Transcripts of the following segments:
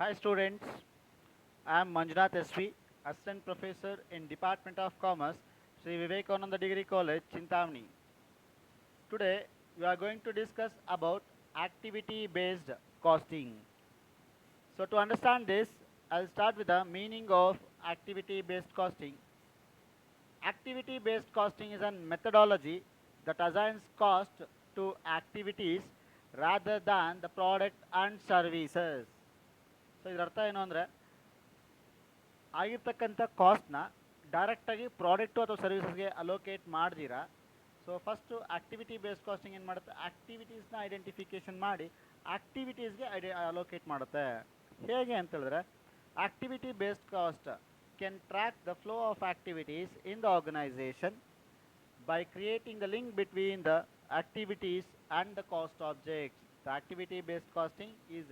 Hi students, I am Manjunath SV, Assistant Professor in Department of Commerce, Sri Vivekananda Degree College, Chintamani. Today we are going to discuss about activity-based costing. So to understand this, I'll start with the meaning of activity-based costing. Activity-based costing is a methodology that assigns cost to activities rather than the product and services. So ಇದರ ಅರ್ಥ ಏನು ಅಂದರೆ ಆಗಿರ್ತಕ್ಕಂಥ ಕಾಸ್ಟ್ನ ಡೈರೆಕ್ಟಾಗಿ product ಅಥವಾ ಸರ್ವಿಸಸ್ಗೆ allocate ಮಾಡ್ದಿರಾ. So first activity based costing ಏನು ಮಾಡುತ್ತೆ, ಆಕ್ಟಿವಿಟೀಸ್ನ ಐಡೆಂಟಿಫಿಕೇಷನ್ ಮಾಡಿ ಆಕ್ಟಿವಿಟೀಸ್ಗೆ ಅಲೋಕೇಟ್ ಮಾಡುತ್ತೆ. ಹೇಗೆ ಅಂತ ಹೇಳಿದ್ರೆ, activity based cost can track the flow of activities in the organisation by creating the link between the activities and the cost objects. The activity based costing is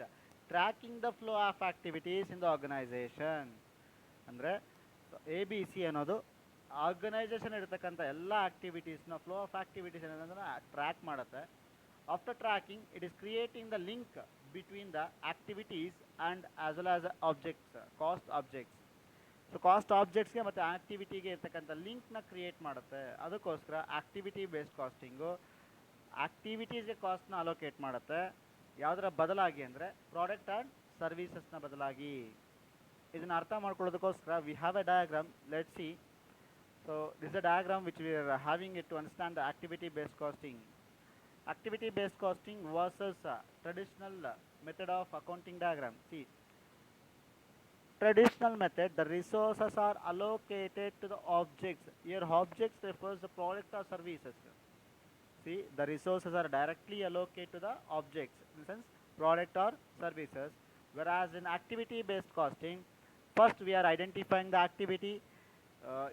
tracking the flow of activities in the organization. ಅಂದರೆ A B C ಅನ್ನೋದು organisation ಇರತಕ್ಕಂಥ ಎಲ್ಲ ಆಕ್ಟಿವಿಟೀಸ್ನ flow of activities ಅನ್ನೋದನ್ನು track ಮಾಡುತ್ತೆ. After tracking it is creating the link between the activities and as well as objects, cost objects. So cost ಆಬ್ಜೆಕ್ಟ್ಸ್ಗೆ ಮತ್ತು ಆಕ್ಟಿವಿಟಿಗೆ ಇರ್ತಕ್ಕಂಥ ಲಿಂಕ್ನ ಕ್ರಿಯೇಟ್ ಮಾಡುತ್ತೆ. ಅದಕ್ಕೋಸ್ಕರ ಆಕ್ಟಿವಿಟಿ ಬೇಸ್ಡ್ ಕಾಸ್ಟಿಂಗು ಆಕ್ಟಿವಿಟೀಸ್ಗೆ ಕಾಸ್ಟ್ನ ಅಲೋಕೇಟ್ ಮಾಡುತ್ತೆ. ಯಾವುದರ ಬದಲಾಗಿ ಅಂದರೆ ಪ್ರಾಡಕ್ಟ್ ಆ್ಯಂಡ್ ಸರ್ವೀಸಸ್ನ ಬದಲಾಗಿ. ಇದನ್ನು ಅರ್ಥ ಮಾಡ್ಕೊಳ್ಳೋದಕ್ಕೋಸ್ಕರ we have a diagram, let see. So this a diagram which we are having it to understand the activity based costing. Activity based costing versus traditional method of accounting diagram. See, traditional method, the resources are allocated to the objects. Here objects refers the product or services. See, the resources are directly allocated to the objects, in the sense product or services. Whereas in activity based costing, first we are identifying the activity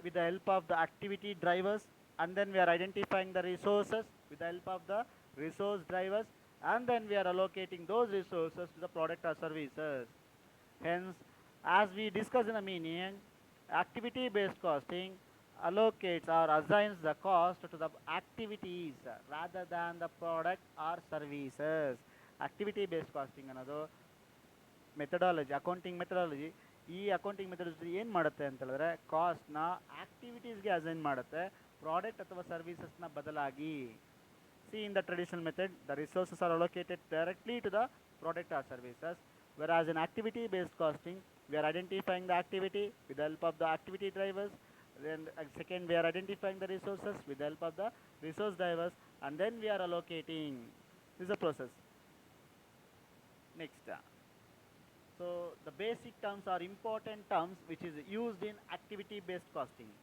with the help of the activity drivers, and then we are identifying the resources with the help of the resource drivers, and then we are allocating those resources to the product or services. Hence, as we discussed in the meaning, activity based costing allocates or assigns the cost to the activities rather than the product or services. Activity based costing ಅನ್ನೋದು methodology, accounting methodology. ಈ accounting methodology ಏನು ಮಾಡುತ್ತೆ ಅಂತ ಹೇಳಿದ್ರೆ, ಕಾಸ್ಟ್ನ ಆಕ್ಟಿವಿಟೀಸ್ಗೆ assign ಮಾಡುತ್ತೆ, product ಅಥವಾ ಸರ್ವೀಸಸ್ನ ಬದಲಾಗಿ. See, in the traditional method, the resources are allocated directly to the product or services, whereas in activity based costing, we are identifying the activity with the help of the activity drivers. Then second, we are identifying the resources with the help of the resource drivers, and then we are allocating. This is the process. Next. So the basic terms are important terms which is used in activity based costing.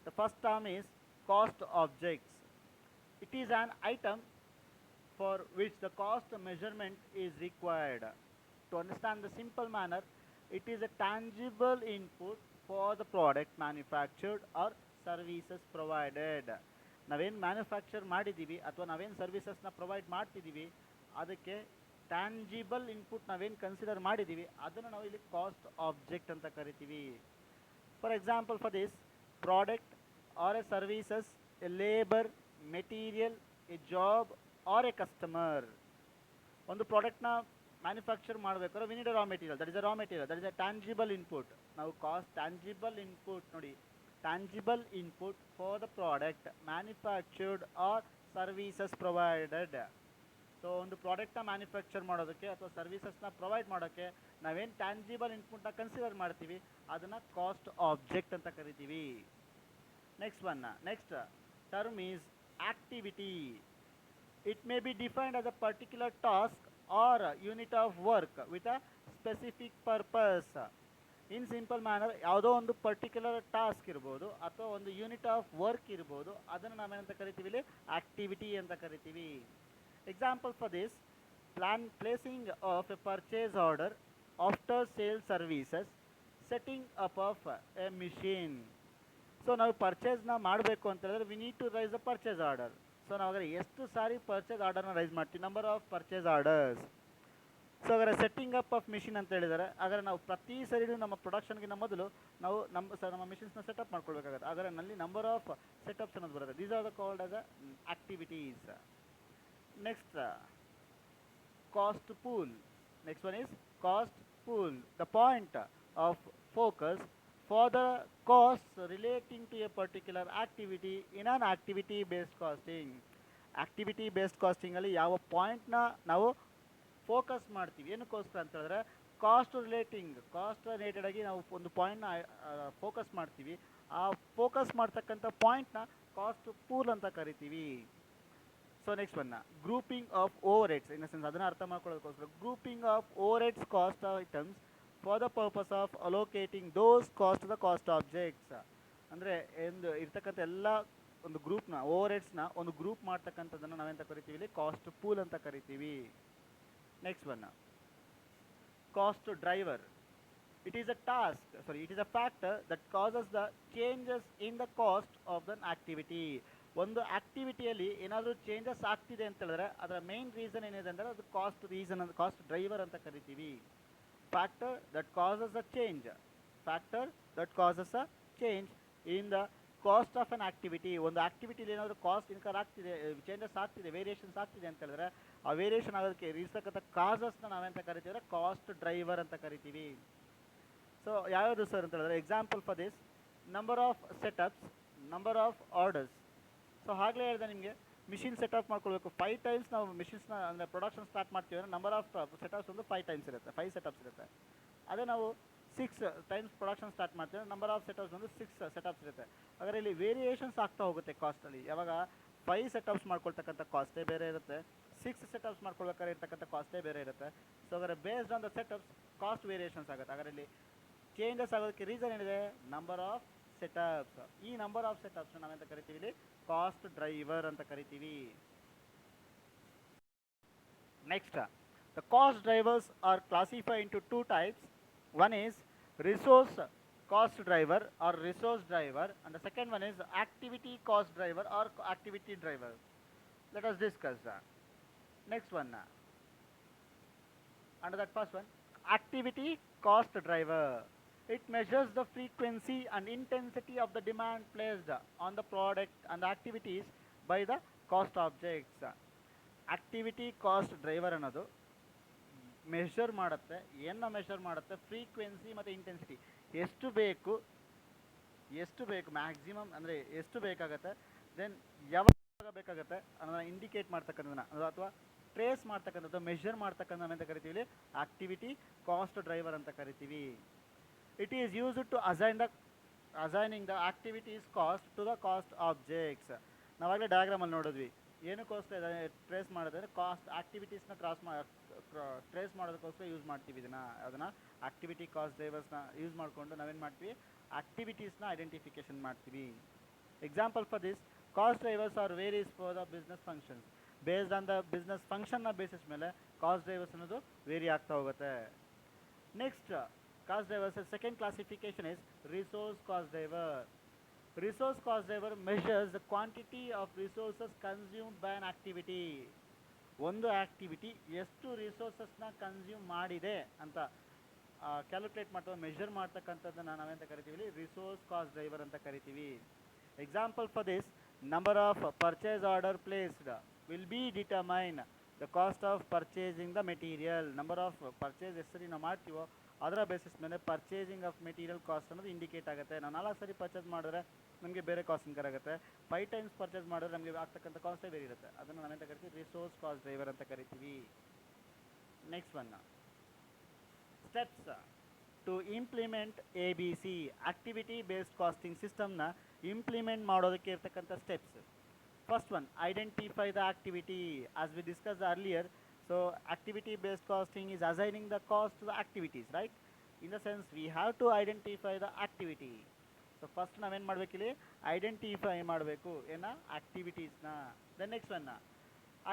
The first term is cost objects. It is an item for which the cost measurement is required. To understand the simple manner, it is a tangible input for the product manufactured or services provided. ನಾವೇನು manufacture ಮಾಡಿದ್ದೀವಿ ಅಥವಾ ನಾವೇನು ಸರ್ವಿಸಸ್ನ provide ಮಾಡ್ತಿದ್ದೀವಿ, ಅದಕ್ಕೆ tangible input ನಾವೇನು consider ಮಾಡಿದ್ದೀವಿ ಅದನ್ನು ನಾವು ಇಲ್ಲಿ ಕಾಸ್ಟ್ ಆಬ್ಜೆಕ್ಟ್ ಅಂತ ಕರಿತೀವಿ. For example, for this product or a services, a labour, material, a job or a customer. ಒಂದು ಪ್ರಾಡಕ್ಟ್ನ ಮ್ಯಾನುಫ್ಯಾಕ್ಚರ್ ಮಾಡಬೇಕಾದ್ರೆ we need a raw material, that is a raw material, that is a tangible input. ನಾವು cost tangible input ನೋಡಿ, tangible input for the product manufactured or services provided. So ಒಂದು ಪ್ರಾಡಕ್ಟ್ನ manufacture ಮಾಡೋದಕ್ಕೆ ಅಥವಾ ಸರ್ವೀಸಸ್ನ provide ಮಾಡೋಕ್ಕೆ ನಾವೇನು tangible ಇನ್ಪುಟ್ನ consider ಮಾಡ್ತೀವಿ ಅದನ್ನು ಕಾಸ್ಟ್ ಆಬ್ಜೆಕ್ಟ್ ಅಂತ ಕರಿತೀವಿ. Next term is activity. It may be defined as a particular task or a unit of work with a specific purpose. In simple manner, ಯಾವುದೋ ಒಂದು ಪರ್ಟಿಕ್ಯುಲರ್ ಟಾಸ್ಕ್ ಇರ್ಬೋದು ಅಥವಾ ಒಂದು ಯೂನಿಟ್ ಆಫ್ ವರ್ಕ್ ಇರ್ಬೋದು, ಅದನ್ನು ನಾವೇನಂತ ಕರಿತೀವಿ ಇಲ್ಲಿ ಆಕ್ಟಿವಿಟಿ ಅಂತ ಕರಿತೀವಿ. Example for this, placing of a purchase order, after sale services, setting up of a machine. So ನಾವು ಪರ್ಚೇಸ್ನ ಮಾಡಬೇಕು ಅಂತ ಹೇಳಿದ್ರೆ we need to raise the purchase order. So ನಾವು ಹಾಗಾದ್ರೆ ಎಷ್ಟು ಸಾರಿ ಪರ್ಚೇಸ್ ಆರ್ಡರ್ನ ರೈಸ್ ಮಾಡ್ತೀವಿ, number of purchase orders. So ಹಾಗಾದ್ರೆ ಸೆಟ್ಟಿಂಗ್ ಅಪ್ ಆಫ್ ಮಿಷಿನ್ ಅಂತ ಹೇಳಿದರೆ, ಹಾಗಾದ್ರೆ ನಾವು ಪ್ರತಿ ಸರಿನೂ ನಮ್ಮ ಪ್ರೊಡಕ್ಷನ್ಗಿಂತ ಮೊದಲು ನಾವು ನಮ್ಮ ಮಿಷಿನ್ಸ್ನ ಸೆಟಪ್ ಮಾಡ್ಕೊಳ್ಬೇಕಾಗುತ್ತೆ. ಹಾಗಾದ್ರೆ ನಲ್ಲಿ ನಂಬರ್ ಆಫ್ ಸೆಟಪ್ಸ್ ಅನ್ನೋದು ಬರುತ್ತೆ. These are the called as activities. Next, cost pool. Next one is cost pool. The point of focus for the costs relating to a particular activity in an activity based costing. Activity based ಕಾಸ್ಟಿಂಗಲ್ಲಿ ಯಾವ ಪಾಯಿಂಟ್ನ ನಾವು focus ಮಾಡ್ತೀವಿ ಏನಕ್ಕೋಸ್ಕರ ಅಂತ ಹೇಳಿದ್ರೆ cost related ಆಗಿ ನಾವು ಒಂದು ಪಾಯಿಂಟ್ನ ಫೋಕಸ್ ಮಾಡ್ತೀವಿ. ಆ ಫೋಕಸ್ ಮಾಡ್ತಕ್ಕಂಥ ಪಾಯಿಂಟ್ನ ಕಾಸ್ಟ್ ಪೂಲ್ ಅಂತ ಕರಿತೀವಿ. So next one grouping of overheads. In the sense ಅದನ್ನು ಅರ್ಥ ಮಾಡ್ಕೊಳ್ಳೋದಕ್ಕೋಸ್ಕರ grouping of overheads cost items for the purpose of allocating those cost the cost objects. ಅಂದರೆ ಎಂದು ಇರ್ತಕ್ಕಂಥ ಎಲ್ಲ ಒಂದು ಗ್ರೂಪ್ನ ಓವರ್ ಹೆಡ್ಸ್ನ ಒಂದು ಗ್ರೂಪ್ ಮಾಡ್ತಕ್ಕಂಥದ್ದನ್ನು ನಾವೆಂತ ಕರಿತೀವಿ ಇಲ್ಲಿ ಕಾಸ್ಟ್ ಪೂಲ್ ಅಂತ ಕರಿತೀವಿ. Next one cost driver. It is a factor that causes the changes in the cost of the activity. ಒಂದು ಆಕ್ಟಿವಿಟಿಯಲ್ಲಿ ಏನಾದರೂ ಚೇಂಜಸ್ ಆಗ್ತಿದೆ ಅಂತ ಹೇಳಿದ್ರೆ ಅದರ ಮೇನ್ ರೀಸನ್ ಏನಿದೆ ಅಂದರೆ ಅದು ಕಾಸ್ಟ್ ಡ್ರೈವರ್ ಅಂತ ಕರಿತೀವಿ. Factor that causes a change in the cost of an activity. ಒಂದು ಆಕ್ಟಿವಿಟಿಲಿ ಏನಾದರೂ ಕಾಸ್ಟ್ ಇನ್ಕರ್ ಆಗ್ತಿದೆ, ಚೇಂಜಸ್ ಆಗ್ತಿದೆ, ವೇರಿಯೇಷನ್ಸ್ ಆಗ್ತಿದೆ ಅಂತ ಹೇಳಿದ್ರೆ ಆ ವೇರಿಯೇಷನ್ ಆಗೋದಕ್ಕೆ ಇರ್ತಕ್ಕಂಥ ಕಾಸಸ್ನ ನಾವೆಂತ ಕರಿತೀವಿ ಕಾಸ್ಟ್ ಡ್ರೈವರ್ ಅಂತ ಕರಿತೀವಿ. ಸೊ ಯಾವ್ಯಾವುದು ಸರ್ ಅಂತ ಹೇಳಿದ್ರೆ example for this number of setups, number of orders. So ಆಗಲೇ ಹೇಳಿದೆ ನಿಮಗೆ ಮಿಷಿನ್ ಸೆಟಪ್ ಮಾಡ್ಕೊಳ್ಬೇಕು 5 ಟೈಮ್ಸ್ ನಾವು ಮಿಷಿನ್ಸ್ನ ಅಂದರೆ ಪ್ರೊಡಕ್ಷನ್ ಸ್ಟಾರ್ಟ್ ಮಾಡ್ತೀವಿ ಅಂದರೆ ನಂಬರ್ ಆಫ್ ಸೆಟಪ್ಸ್ ಒಂದು 5 ಟೈಮ್ಸ್ ಇರುತ್ತೆ, 5 ಸೆಟಪ್ಸ್ ಇರುತ್ತೆ. ಅದೇ ನಾವು 6 ಟೈಮ್ಸ್ ಪ್ರೊಡಕ್ಷನ್ ಸ್ಟಾರ್ಟ್ ಮಾಡ್ತೀವಿ ನಂಬರ್ ಆಫ್ ಸೆಟಪ್ಸ್ ಒಂದು 6 ಸೆಟಪ್ಸ್ ಇರುತ್ತೆ. ಹಾಗಾದ್ರೆ ಇಲ್ಲಿ ವೇರಿಯೇಷನ್ಸ್ ಆಗ್ತಾ ಹೋಗುತ್ತೆ ಕಾಸ್ಟಲ್ಲಿ. ಯಾವಾಗ 5 ಸೆಟಪ್ಸ್ ಮಾಡ್ಕೊಳ್ತಕ್ಕಂಥ ಕಾಸ್ಟೇ ಬೇರೆ ಇರುತ್ತೆ, 6 ಸೆಟಪ್ಸ್ ಮಾಡ್ಕೊಳ್ಬೇಕಾದ್ರೆ ಇರ್ತಕ್ಕಂಥ ಕಾಸ್ಟೇ ಬೇರೆ ಇರುತ್ತೆ. ಸೊ ಹಾಗಾದ್ರೆ based on the setups cost variations ಆಗುತ್ತೆ. ಹಾಗಾದ್ರೆ ಇಲ್ಲಿ ಚೇಂಜಸ್ ಆಗೋದಕ್ಕೆ ರೀಸನ್ ಏನಿದೆ ನಂಬರ್ ಆಫ್ ಸೆಟಪ್ಸ್. ಈ ನಂಬರ್ ಆಫ್ ಸೆಟಪ್ಸ್ ನಾವೆಂತ ಕರಿತೀವಿ ಇಲ್ಲಿ ಕಾಸ್ಟ್ ಡ್ರೈವರ್ ಅಂತ ಕರಿತೀವಿ. Next the cost drivers are classified into 2 types. One is resource cost driver or resource driver, and the second one is activity cost driver or activity driver. Let us discuss that. Next one, under that first one, activity cost driver. It measures the frequency and intensity of the demand placed on the product and the activities by the cost objects. Activity cost driver ಅನ್ನೋದು measure ಮಾಡುತ್ತೆ. ಏನು measure ಮಾಡುತ್ತೆ? Frequency ಮತ್ತು intensity. ಎಷ್ಟು ಬೇಕು maximum ಅಂದರೆ ಎಷ್ಟು ಬೇಕಾಗತ್ತೆ, ದೆನ್ ಯಾವಾಗ ಬೇಕಾಗತ್ತೆ ಅನ್ನೋದನ್ನ ಇಂಡಿಕೇಟ್ ಮಾಡ್ತಕ್ಕಂಥದ್ದನ್ನ ಅಥವಾ ಟ್ರೇಸ್ ಮಾಡ್ತಕ್ಕಂಥದ್ದು, ಮೆಷರ್ ಮಾಡ್ತಕ್ಕಂಥ ಅಂತ ಕರಿತೀವಿ ಆಕ್ಟಿವಿಟಿ ಕಾಸ್ಟ್ ಡ್ರೈವರ್ ಅಂತ ಕರಿತೀವಿ. It is used to assigning the activities cost to the cost objects. ನಾವಾಗಲೇ ಡಯಾಗ್ರಾಮಲ್ಲಿ ನೋಡಿದ್ವಿ ಏನಕ್ಕೋಸ್ಕರ ಟ್ರೇಸ್ ಮಾಡೋದಂದರೆ ಕಾಸ್ಟ್ ಆಕ್ಟಿವಿಟೀಸ್ನ ಟ್ರೇಸ್ ಮಾಡೋದಕ್ಕೋಸ್ಕರ ಯೂಸ್ ಮಾಡ್ತೀವಿ ಅದನ್ನು ಆಕ್ಟಿವಿಟಿ ಕಾಸ್ಟ್ ಡ್ರೈವರ್ಸ್ನ ಯೂಸ್ ಮಾಡಿಕೊಂಡು ನಾವೇನು ಮಾಡ್ತೀವಿ ಆಕ್ಟಿವಿಟೀಸ್ನ ಐಡೆಂಟಿಫಿಕೇಶನ್ ಮಾಡ್ತೀವಿ. Example for this cost drivers are varies for the business functions. Based on the business ಫಂಕ್ಷನ್ನ ಬೇಸಿಸ್ ಮೇಲೆ ಕಾಸ್ಟ್ ಡ್ರೈವರ್ಸ್ ಅನ್ನೋದು ವೇರಿ ಆಗ್ತಾ ಹೋಗುತ್ತೆ. Next cost drivers second classification is resource cost driver. Resource cost driver measures the quantity of resources consumed by an activity. ಒಂದು activity ಎಷ್ಟು ರಿಸೋರ್ಸಸ್ನ consume ಮಾಡಿದೆ ಅಂತ calculate ಮಾಡ್ತಾ ಮೆಷರ್ ಮಾಡ್ತಕ್ಕಂಥದ್ದನ್ನು ನಾವೆಂತ ಕರಿತೀವಿ ರಿಸೋರ್ಸ್ ಕಾಸ್ಟ್ ಡ್ರೈವರ್ ಅಂತ ಕರಿತೀವಿ. Example for this number of purchase order placed will be determine the cost of purchasing the material. Number of purchase ಎಷ್ಟು ಸರಿ ನಾವು ಮಾಡ್ತೀವೋ ಅದರ ಬೇಸಿಸ್ ಮೇಲೆ ಪರ್ಚೇಸಿಂಗ್ ಆಫ್ ಮೆಟೀರಿಯಲ್ ಕಾಸ್ಟ್ ಅನ್ನೋದು ಇಂಡಿಕೇಟ್ ಆಗುತ್ತೆ. ನಾವು 4 ಸರಿ ಪರ್ಚೇಸ್ ಮಾಡಿದ್ರೆ ನಮಗೆ ಬೇರೆ ಕಾಸ್ಟ್ ಇನ್ಕರ್ ಆಗುತ್ತೆ, 5 ಟೈಮ್ಸ್ ಪರ್ಚೇಸ್ ಮಾಡಿದ್ರೆ ನಮಗೆ ಆಗ್ತಕ್ಕಂಥ ಕಾಸ್ಟೇ ಬೇರೆ ಇರುತ್ತೆ. ಅದನ್ನು ನಾವೆಂತ ಕರಿತೀವಿ ರಿಸೋರ್ಸ್ ಕಾಸ್ಟ್ ಡ್ರೈವರ್ ಅಂತ ಕರಿತೀವಿ. Next one steps to implement ABC activity based costing ಸಿಸ್ಟಮ್ನ ಇಂಪ್ಲಿಮೆಂಟ್ ಮಾಡೋದಕ್ಕೆ ಇರ್ತಕ್ಕಂಥ steps. First one identify the activity. As we discuss earlier, so activity based costing is assigning the cost to the activities, right? In the sense we have to identify the activity. So first ನಾವೇನು ಮಾಡಬೇಕು ಇಲ್ಲಿ identify ಮಾಡಬೇಕು ಏನ ಆಕ್ಟಿವಿಟೀಸ್ನ. Then next one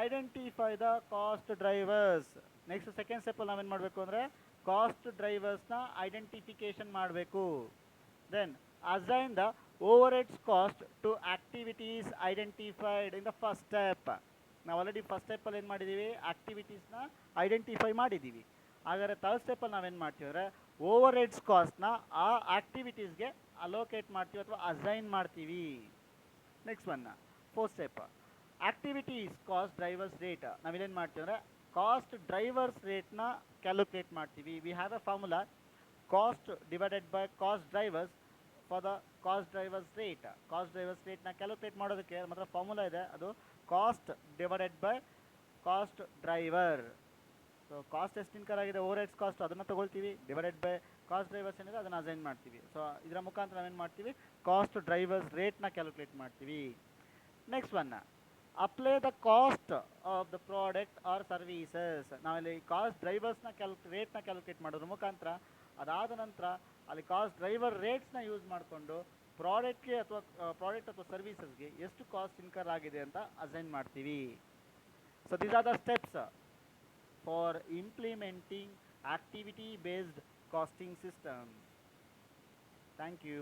identify the cost drivers. Next second ಸ್ಟೆಪ್ಪಲ್ಲಿ ನಾವೇನು ಮಾಡಬೇಕು ಅಂದರೆ ಕಾಸ್ಟ್ ಡ್ರೈವರ್ಸ್ನ ಐಡೆಂಟಿಫಿಕೇಶನ್ ಮಾಡಬೇಕು. Then assign the overheads cost to activities identified in the first step. ನಾವು ಆಲ್ರೆಡಿ ಫಸ್ಟ್ ಸ್ಟೆಪ್ಪಲ್ಲಿ ಏನು ಮಾಡಿದ್ದೀವಿ ಆಕ್ಟಿವಿಟೀಸ್ನ ಐಡೆಂಟಿಫೈ ಮಾಡಿದ್ದೀವಿ. ಹಾಗಾದರೆ ಥರ್ಡ್ ಸ್ಟೆಪ್ಪಲ್ಲಿ ನಾವೇನು ಮಾಡ್ತೀವಿ ಅಂದರೆ ಓವರ್ ಹೆಡ್ಸ್ ಕಾಸ್ಟ್ನ ಆ ಆಕ್ಟಿವಿಟೀಸ್ಗೆ ಅಲೋಕೇಟ್ ಮಾಡ್ತೀವಿ ಅಥವಾ ಅಸೈನ್ ಮಾಡ್ತೀವಿ. Next one fourth step activities cost drivers rate. ನಾವಿಲ್ಲೇನು ಮಾಡ್ತೀವಿ ಅಂದರೆ ಕಾಸ್ಟ್ ಡ್ರೈವರ್ಸ್ ರೇಟ್ನ ಕ್ಯಾಲ್ಕುಲೇಟ್ ಮಾಡ್ತೀವಿ. We have a formula cost divided by cost drivers for the cost drivers rate. Cost drivers ರೇಟ್ನ ಕ್ಯಾಲ್ಕುಲೇಟ್ ಮಾಡೋದಕ್ಕೆ ಮಾತ್ರ ಫಾರ್ಮುಲಾ ಇದೆ, ಅದು cost divided by cost driver. So cost ಎಷ್ಟು ಇನ್ಕರ್ ಆಗಿದೆ, ಓವರ್ ಹೆಡ್ಸ್ ಕಾಸ್ಟ್ ಅದನ್ನು ತೊಗೊಳ್ತೀವಿ, ಡಿವೈಡೆಡ್ ಬೈ ಕಾಸ್ಟ್ ಡ್ರೈವರ್ಸ್ ಏನಿದೆ ಅದನ್ನು ಅಸೈನ್ ಮಾಡ್ತೀವಿ. ಸೊ ಇದರ ಮುಖಾಂತರ ನಾವೇನು ಮಾಡ್ತೀವಿ, ಕಾಸ್ಟ್ ಡ್ರೈವರ್ಸ್ ರೇಟ್ನ ಕ್ಯಾಲ್ಕುಲೇಟ್ ಮಾಡ್ತೀವಿ. Next one, apply the cost of the product or services. ನಾವಲ್ಲಿ ಕಾಸ್ಟ್ ಡ್ರೈವರ್ಸ್ನ ರೇಟ್ನ ಕ್ಯಾಲ್ಕುಲೇಟ್ ಮಾಡೋದ್ರ ಮುಖಾಂತರ ಅದಾದ ನಂತರ ಅಲ್ಲಿ ಕಾಸ್ಟ್ ಡ್ರೈವರ್ ರೇಟ್ಸ್ನ ಯೂಸ್ ಮಾಡಿಕೊಂಡು ಪ್ರಾಡಕ್ಟ್ಗೆ ಅಥವಾ ಪ್ರಾಡಕ್ಟ್ ಅಥವಾ ಸರ್ವೀಸಸ್ಗೆ ಎಷ್ಟು ಕಾಸ್ಟ್ ಇನ್ಕರ್ ಆಗಿದೆ ಅಂತ ಅಸೈನ್ ಮಾಡ್ತೀವಿ. So these are the steps for implementing activity based costing system. Thank you.